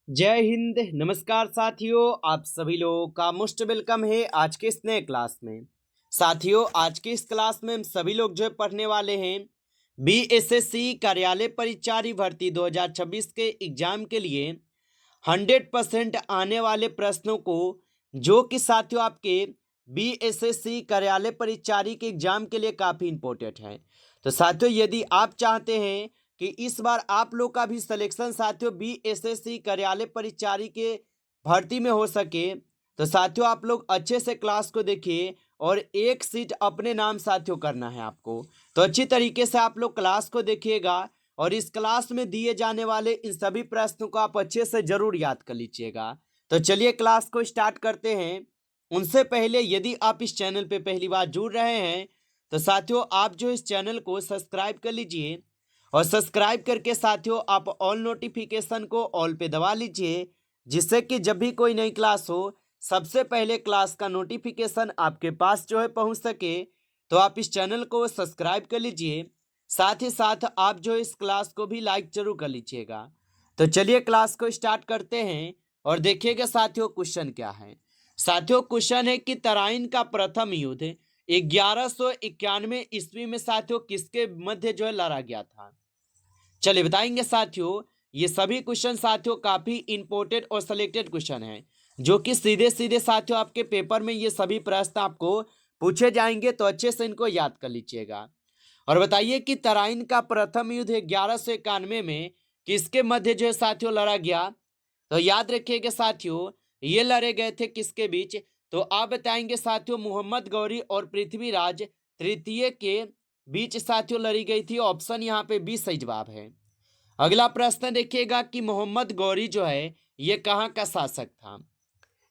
जय हिंद। नमस्कार साथियों, आप सभी लोगों का मोस्ट वेलकम है आज के इस नए क्लास में। साथियों, आज के इस क्लास में हम सभी लोग जो है पढ़ने वाले हैं बीएसएससी कार्यालय परिचारी भर्ती 2026 के एग्जाम के लिए 100% आने वाले प्रश्नों को, जो कि साथियों आपके बीएसएससी कार्यालय परिचारी के एग्जाम के लिए काफ़ी इंपॉर्टेंट है। तो साथियों, यदि आप चाहते हैं कि इस बार आप लोग का भी सिलेक्शन साथियों बीएसएससी कार्यालय परिचारी के भर्ती में हो सके, तो साथियों आप लोग अच्छे से क्लास को देखिए और एक सीट अपने नाम साथियों करना है आपको। तो अच्छी तरीके से आप लोग क्लास को देखिएगा और इस क्लास में दिए जाने वाले इन सभी प्रश्नों को आप अच्छे से जरूर याद कर लीजिएगा। तो चलिए क्लास को स्टार्ट करते हैं। उनसे पहले यदि आप इस चैनल पे पहली बार जुड़ रहे हैं तो साथियों आप जो इस चैनल को सब्सक्राइब कर लीजिए और सब्सक्राइब करके साथियों आप ऑल नोटिफिकेशन को ऑल पे दबा लीजिए, जिससे कि जब भी कोई नई क्लास हो सबसे पहले क्लास का नोटिफिकेशन आपके पास जो है पहुंच सके। तो आप इस चैनल को सब्सक्राइब कर लीजिए, साथ ही साथ आप जो इस क्लास को भी लाइक जरूर कर लीजिएगा। तो चलिए क्लास को स्टार्ट करते हैं और देखिएगा साथियों क्वेश्चन क्या है। साथियों क्वेश्चन है कि तराइन का प्रथम युद्ध 1191 ईस्वी में साथियों किसके मध्य जो है लड़ा गया था। चलिए बताएंगे साथियों। ये सभी क्वेश्चन साथियों काफी इंपोर्टेंट और सिलेक्टेड क्वेश्चन हैं, जो कि सीधे सीधे साथियों आपके पेपर में ये सभी प्रश्न आपको पूछे जाएंगे। तो अच्छे से इनको याद कर लीजिएगा और बताइए कि तराइन का प्रथम युद्ध 1191 में किसके मध्य जो है साथियों लड़ा गया। तो याद रखिएगा साथियों, ये लड़े गए थे किसके बीच। तो आप बताएंगे साथियों मोहम्मद गौरी और पृथ्वीराज तृतीय के बीच साथियों लड़ी गई थी। ऑप्शन यहाँ पे बी सही जवाब है। अगला प्रश्न देखिएगा कि मोहम्मद गौरी जो है ये कहाँ का शासक था।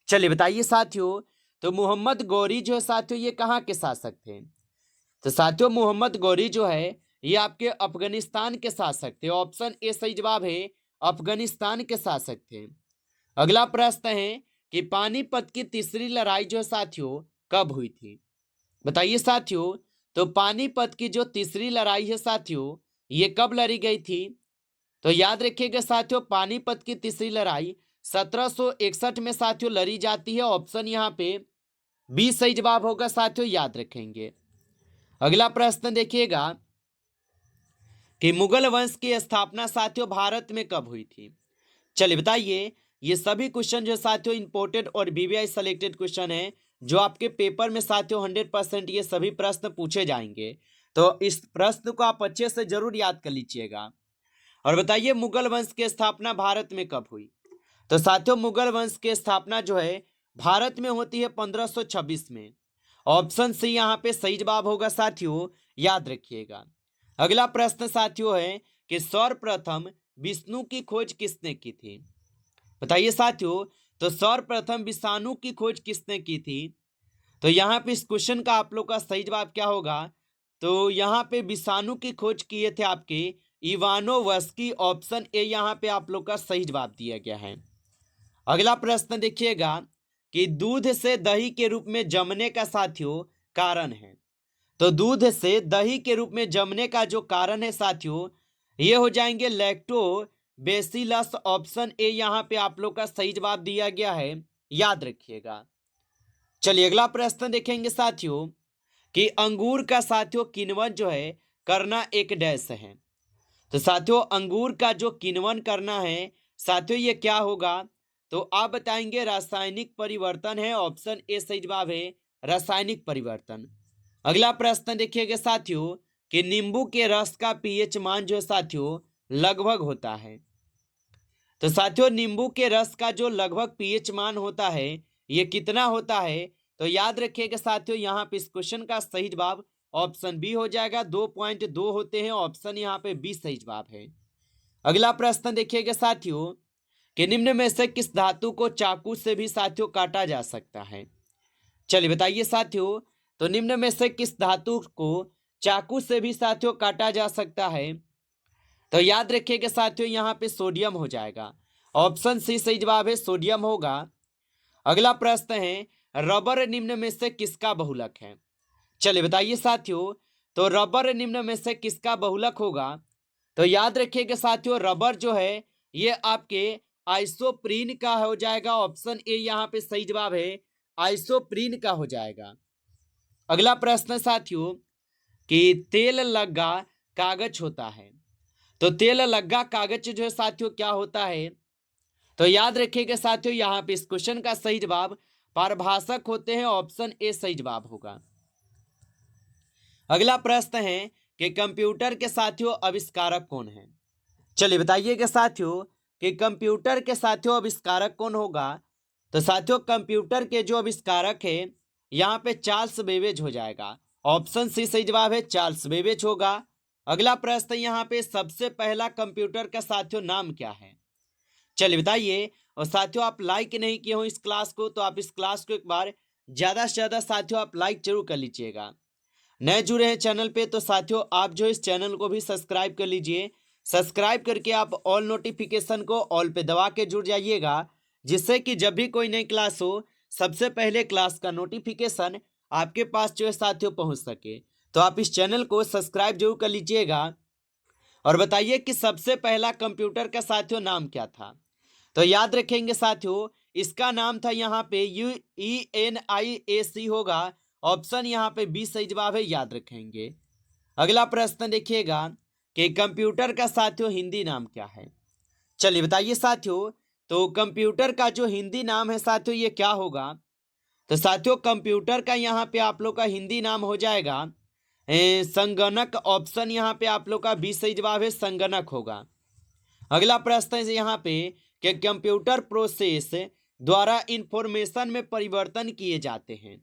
चलिए बताइए साथियों, तो मोहम्मद गौरी जो है साथियों ये कहाँ के शासक थे। तो साथियों मोहम्मद गौरी जो है ये आपके अफगानिस्तान के शासक थे। ऑप्शन ए सही जवाब है, अफगानिस्तान के शासक थे। अगला प्रश्न है कि पानीपत की तीसरी लड़ाई जो है साथियों कब हुई थी। बताइए साथियों, तो पानीपत की जो तीसरी लड़ाई है साथियों ये कब लड़ी गई थी। तो याद रखिएगा साथियों, पानीपत की तीसरी लड़ाई 1761 में साथियों लड़ी जाती है। ऑप्शन यहाँ पे बी सही जवाब होगा साथियों, याद रखेंगे। अगला प्रश्न देखिएगा कि मुगल वंश की स्थापना साथियों भारत में कब हुई थी। चलिए बताइए। ये सभी क्वेश्चन जो साथियों इंपोर्टेंट और बीबीआई सेलेक्टेड क्वेश्चन है, जो आपके पेपर में साथियों 100% ये सभी प्रश्न पूछे जाएंगे। तो इस प्रश्न को आप अच्छे से जरूर याद कर लीजिएगा और बताइए मुगल वंश की स्थापना भारत में कब हुई। तो साथियों मुगल वंश की स्थापना जो है भारत में होती है 1526 में। ऑप्शन सी यहाँ पे सही जवाब होगा साथियों, याद रखिएगा। अगला प्रश्न साथियों है कि सर्वप्रथम विष्णु की खोज किसने की थी। बताइए साथियों, तो सर्वप्रथम विषाणु की खोज किसने की थी। तो यहाँ पे इस क्वेश्चन का आप लोग का सही जवाब क्या होगा। तो यहाँ पे विषाणु की खोज किए थे आपके इवानोवस्की। ऑप्शन ए यहाँ पे आप लोग का सही जवाब दिया गया है। अगला प्रश्न देखिएगा कि दूध से दही के रूप में जमने का साथियों कारण है। तो दूध से दही के रूप में जमने का जो कारण है साथियों ये हो जाएंगे लैक्टोबैसिलस। ऑप्शन ए यहाँ पे आप लोग का सही जवाब दिया गया है, याद रखिएगा। चलिए अगला प्रश्न देखेंगे साथियों कि अंगूर का साथियों किण्वन जो है करना एक डैश है। तो साथियों अंगूर का जो किण्वन करना है साथियों ये क्या होगा। तो आप बताएंगे रासायनिक परिवर्तन है। ऑप्शन ए सही जवाब है, रासायनिक परिवर्तन। अगला प्रश्न देखिएगा साथियों कि नींबू के रस का पीएच मान जो है साथियों लगभग होता है। तो साथियों नींबू के रस का जो लगभग पीएच मान होता है ये कितना होता है। तो याद रखिएगा साथियों, यहाँ पे इस क्वेश्चन का सही जवाब ऑप्शन बी हो जाएगा, 2.2 होते हैं। ऑप्शन यहाँ पे बी सही जवाब है। अगला प्रश्न देखिएगा साथियों कि निम्न में से किस धातु को चाकू से भी साथियों काटा जा सकता है। चलिए बताइए साथियों, तो निम्न में से किस धातु को चाकू से भी साथियों काटा जा सकता है। तो याद रखिएगा साथियों यहाँ पे सोडियम हो जाएगा। ऑप्शन सी सही जवाब है, सोडियम होगा। अगला प्रश्न है रबर निम्न में से किसका बहुलक है। चलिए बताइए साथियों, तो रबर निम्न में से किसका बहुलक होगा। तो याद रखिएगा साथियों रबर जो है ये आपके आइसोप्रीन का हो जाएगा। ऑप्शन ए यहाँ पे सही जवाब है, आइसोप्रीन का हो जाएगा। अगला प्रश्न साथियों कि तेल लगा कागज होता है, तो तेल लगा कागज जो है साथियों क्या होता है? तो याद रखिएगा साथियों, यहाँ पे इस क्वेश्चन का सही जवाब पारभाषक होते हैं। ऑप्शन ए सही जवाब होगा। अगला प्रश्न है कि कंप्यूटर के साथियों आविष्कारक कौन है? चलिए बताइएगा साथियों कि कंप्यूटर के साथियों आविष्कारक कौन होगा? तो साथियों कंप्यूटर के जो आविष्कारक है यहाँ पे चार्ल्स बेबेज हो जाएगा। ऑप्शन सी सही जवाब है, चार्ल्स बेबेज होगा। अगला प्रश्न यहाँ पे सबसे पहला कंप्यूटर का साथियों नाम क्या है? चलिए बताइए। और साथियों आप लाइक नहीं किए हो इस क्लास को, तो आप इस क्लास को एक बार ज्यादा से ज्यादा साथियों आप लाइक जरूर कर लीजिएगा। नए जुड़े हैं चैनल पे तो साथियों आप जो इस चैनल को भी सब्सक्राइब कर लीजिए। सब्सक्राइब करके आप ऑल नोटिफिकेशन को ऑल पे दबा के जुड़ जाइएगा, जिससे कि जब भी कोई नई क्लास हो सबसे पहले क्लास का नोटिफिकेशन आपके पास जो है साथियों पहुंच सके। तो आप इस चैनल को सब्सक्राइब जरूर कर लीजिएगा। और बताइए कि सबसे पहला कंप्यूटर का साथियों नाम क्या था? तो याद रखेंगे साथियों, इसका नाम था यहाँ पे UENIAC होगा। ऑप्शन यहाँ पे बी सही जवाब है, याद रखेंगे। अगला प्रश्न देखिएगा कि कंप्यूटर का साथियों हिंदी नाम क्या है? चलिए बताइए साथियों। तो कंप्यूटर का जो हिंदी नाम है साथियों ये क्या होगा? तो साथियों कंप्यूटर का यहाँ पे आप लोग का हिंदी नाम हो जाएगा संगणक। ऑप्शन यहाँ पे आप लोग का बी सही जवाब है, संगणक होगा। अगला प्रश्न है यहाँ पे कि कंप्यूटर प्रोसेस द्वारा इंफॉर्मेशन में परिवर्तन किए जाते हैं।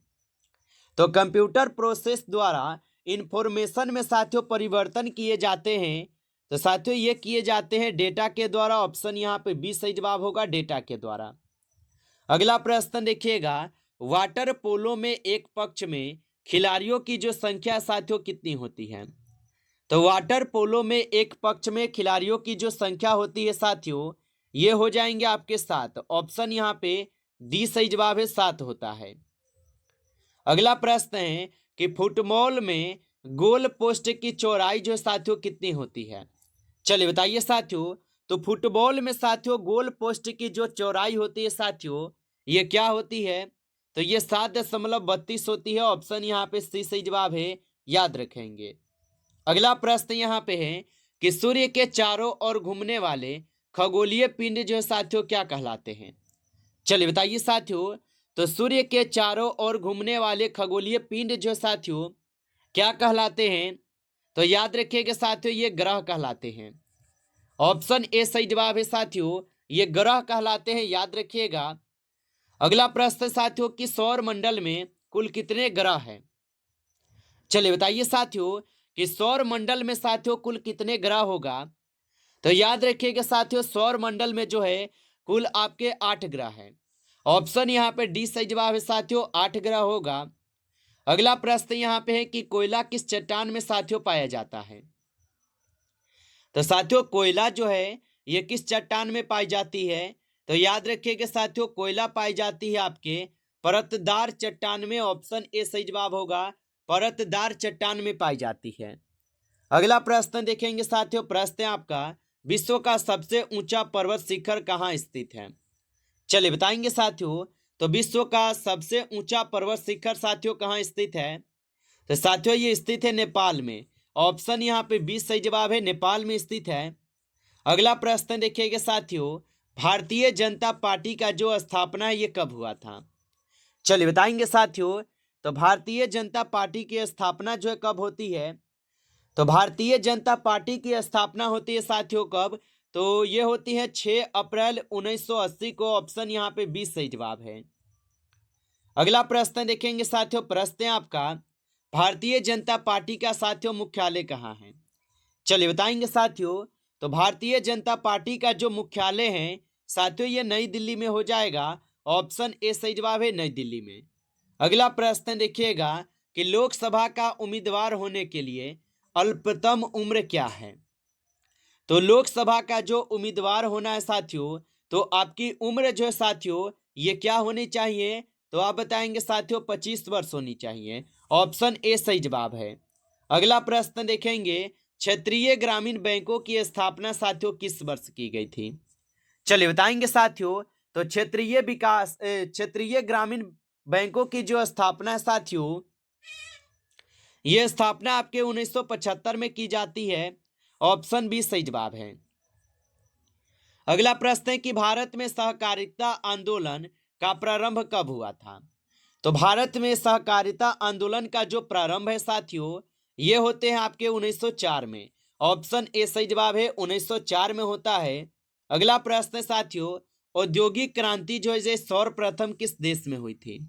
तो कंप्यूटर प्रोसेस द्वारा इंफॉर्मेशन में साथियों परिवर्तन किए जाते हैं। तो साथियों ये किए जाते हैं डेटा के द्वारा। ऑप्शन यहाँ पे बी सही जवाब होगा, डेटा के द्वारा। अगला प्रश्न देखिएगा, वाटर पोलो में एक पक्ष में खिलाड़ियों की जो संख्या साथियों कितनी होती है? तो वाटर पोलो में एक पक्ष में खिलाड़ियों की जो संख्या होती है साथियों ये हो जाएंगे आपके 7। ऑप्शन यहाँ पे डी सही जवाब है, 7 होता है। अगला प्रश्न है कि फुटबॉल में गोल पोस्ट की चौड़ाई जो साथियों कितनी होती है? चलिए बताइए साथियों। तो फुटबॉल में साथियों गोल पोस्ट की जो चौड़ाई होती है साथियों ये क्या होती है? तो ये 7.32 होती है। ऑप्शन यहाँ पे सी सही जवाब है, याद रखेंगे। अगला प्रश्न यहाँ पे है कि सूर्य के चारों ओर घूमने वाले खगोलीय पिंड जो है साथियों क्या कहलाते हैं? चलिए बताइए साथियों। तो सूर्य के चारों ओर घूमने वाले खगोलीय पिंड जो साथियों क्या कहलाते हैं? तो याद रखिएगा साथियों ये ग्रह कहलाते हैं। ऑप्शन ए सही जवाब है साथियों, ये ग्रह कहलाते हैं, याद रखिएगा। अगला प्रश्न साथियों कि सौर मंडल में कुल कितने ग्रह हैं? चलिए बताइए साथियों कि सौर मंडल में साथियों कुल कितने ग्रह होगा? तो याद रखिएगा साथियों सौर मंडल में जो है कुल आपके 8 ग्रह हैं। ऑप्शन यहाँ पे डी सही जवाब है साथियों, 8 ग्रह होगा। अगला प्रश्न यहाँ पे है कि कोयला किस चट्टान में साथियों पाया जाता है? तो साथियों कोयला जो है ये किस चट्टान में पाई जाती है? तो याद रखिएगा साथियों कोयला पाई जाती है आपके परतदार चट्टान में। ऑप्शन ए सही जवाब होगा, परतदार चट्टान में पाई जाती है। अगला प्रश्न देखेंगे साथियों, प्रश्न है आपका विश्व का सबसे ऊंचा पर्वत शिखर कहाँ स्थित है? चलिए बताएंगे साथियों। तो विश्व का सबसे ऊंचा पर्वत शिखर साथियों कहाँ स्थित है? तो साथियों ये स्थित है नेपाल में। ऑप्शन यहाँ पे 20 सही जवाब है, नेपाल में स्थित है। अगला प्रश्न देखिएगा साथियों, भारतीय जनता पार्टी का जो स्थापना है ये कब हुआ था? चलिए बताएंगे साथियों। तो भारतीय जनता पार्टी की स्थापना जो है कब होती है? तो भारतीय जनता पार्टी की स्थापना होती है साथियों कब? तो ये होती है 6 अप्रैल 1980 को। ऑप्शन यहाँ पे 20 सही जवाब है। अगला प्रश्न देखेंगे साथियों, प्रश्न है आपका भारतीय जनता पार्टी का साथियों मुख्यालय कहाँ है? चलिए बताएंगे साथियों। तो भारतीय जनता पार्टी का जो मुख्यालय है साथियों ये नई दिल्ली में हो जाएगा। ऑप्शन ए सही जवाब है, नई दिल्ली में। अगला प्रश्न देखिएगा कि लोकसभा का उम्मीदवार होने के लिए अल्पतम उम्र क्या है? तो लोकसभा का जो उम्मीदवार होना है साथियों तो आपकी उम्र जो है साथियों ये क्या होनी चाहिए? तो आप बताएंगे साथियों 25 वर्ष होनी चाहिए। ऑप्शन ए सही जवाब है। अगला प्रश्न देखेंगे, क्षेत्रीय ग्रामीण बैंकों की स्थापना साथियों किस वर्ष की गई थी? चलिए बताएंगे साथियों। तो क्षेत्रीय ग्रामीण बैंकों की जो स्थापना है साथियों, ये स्थापना आपके 1975 में की जाती है। ऑप्शन बी सही जवाब है। अगला प्रश्न है कि भारत में सहकारिता आंदोलन का प्रारंभ कब हुआ था। तो भारत में सहकारिता आंदोलन का जो प्रारंभ है साथियों, ये होते हैं आपके 1904 में। ऑप्शन ए सही जवाब है, 1904 में होता है। अगला प्रश्न है साथियों, औद्योगिक क्रांति जो है ये सर्वप्रथम किस देश में हुई थी।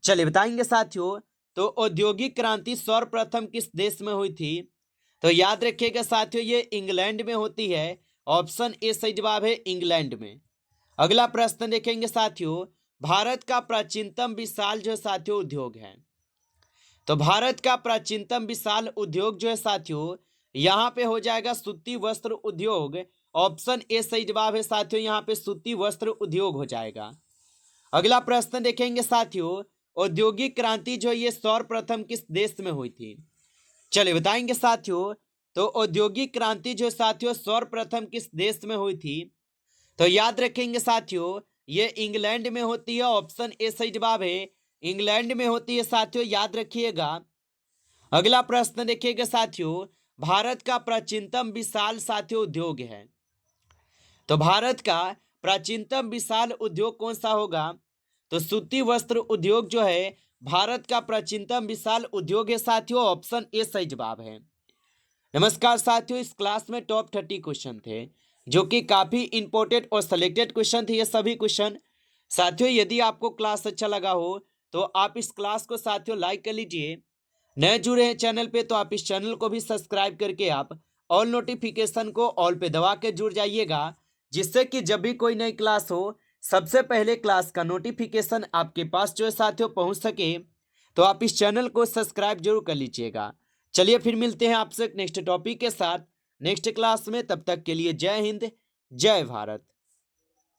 चलिए बताएंगे साथियों। तो औद्योगिक क्रांति सर्वप्रथम किस देश में हुई थी। तो याद रखिएगा साथियों, ये इंग्लैंड में होती है। ऑप्शन ए सही जवाब है, इंग्लैंड में। अगला प्रश्न देखेंगे साथियों, भारत का प्राचीनतम विशाल जो साथियों उद्योग है। तो भारत का प्राचीनतम विशाल उद्योग जो है साथियों, यहाँ पे हो जाएगा सूती वस्त्र उद्योग। ऑप्शन ए सही जवाब है साथियों, यहाँ पे सूती वस्त्र उद्योग हो जाएगा। अगला प्रश्न देखेंगे साथियों, औद्योगिक क्रांति जो ये सर्वप्रथम किस देश में हुई थी। चलिए बताएंगे साथियों। तो औद्योगिक क्रांति जो साथियों सर्वप्रथम किस देश में हुई थी। तो याद रखेंगे साथियों, ये इंग्लैंड में होती है। ऑप्शन ए सही जवाब है, इंग्लैंड में होती है साथियों, याद रखिएगा। अगला प्रश्न देखिएगा साथियों, भारत का प्राचीनतम विशाल साथियों उद्योग है। तो भारत का प्राचीनतम विशाल उद्योग कौन सा होगा। तो सूती वस्त्र उद्योग जो है भारत का प्राचीनतम विशाल उद्योग है साथियों। ऑप्शन ए सही जवाब है। नमस्कार साथियों, इस क्लास में टॉप 30 क्वेश्चन थे जो कि काफी इंपॉर्टेंट और सिलेक्टेड क्वेश्चन थे ये सभी क्वेश्चन। साथियों यदि आपको क्लास अच्छा लगा हो तो आप इस क्लास को साथियों लाइक कर लीजिए। नए जुड़े हैं चैनल पे तो आप इस चैनल को भी सब्सक्राइब करके आप ऑल नोटिफिकेशन को ऑल पे दबा के जुड़ जाइएगा, जिससे कि जब भी कोई नई क्लास हो सबसे पहले क्लास का नोटिफिकेशन आपके पास जो है साथियों पहुंच सके। तो आप इस चैनल को सब्सक्राइब जरूर कर लीजिएगा। चलिए फिर मिलते हैं आपसे नेक्स्ट टॉपिक के साथ नेक्स्ट क्लास में। तब तक के लिए जय हिंद, जय भारत।